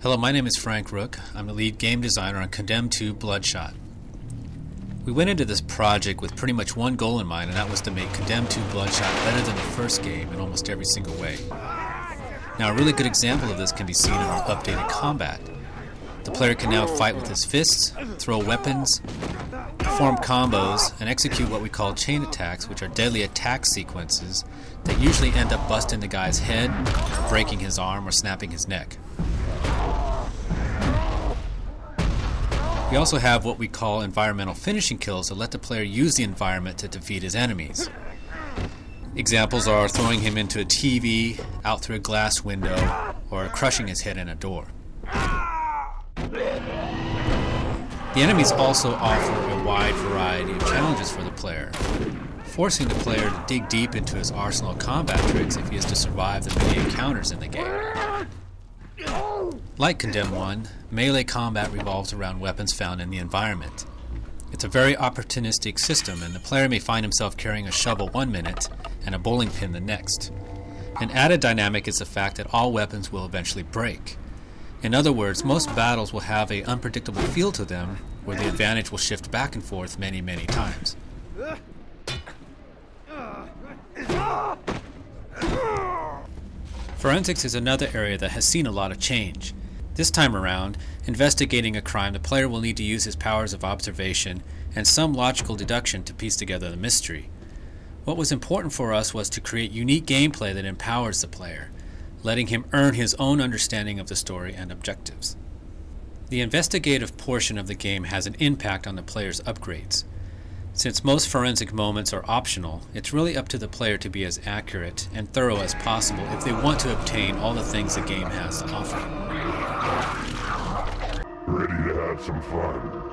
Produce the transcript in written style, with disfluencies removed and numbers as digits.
Hello, my name is Frank Rook. I'm the lead game designer on Condemned 2 Bloodshot. We went into this project with pretty much one goal in mind, and that was to make Condemned 2 Bloodshot better than the first game in almost every single way. Now, a really good example of this can be seen in our updated combat. The player can now fight with his fists, throw weapons, perform combos, and execute what we call chain attacks, which are deadly attack sequences that usually end up busting the guy's head, breaking his arm, or snapping his neck. We also have what we call environmental finishing kills that let the player use the environment to defeat his enemies. Examples are throwing him into a TV, out through a glass window, or crushing his head in a door. The enemies also offer a wide variety of challenges for the player, forcing the player to dig deep into his arsenal of combat tricks if he is to survive the many encounters in the game. Like Condemned 1, melee combat revolves around weapons found in the environment. It's a very opportunistic system, and the player may find himself carrying a shovel one minute and a bowling pin the next. An added dynamic is the fact that all weapons will eventually break. In other words, most battles will have an unpredictable feel to them, where the advantage will shift back and forth many, many times. Forensics is another area that has seen a lot of change. This time around, investigating a crime, the player will need to use his powers of observation and some logical deduction to piece together the mystery. What was important for us was to create unique gameplay that empowers the player, letting him earn his own understanding of the story and objectives. The investigative portion of the game has an impact on the player's upgrades. Since most forensic moments are optional, it's really up to the player to be as accurate and thorough as possible if they want to obtain all the things the game has to offer. Ready to have some fun?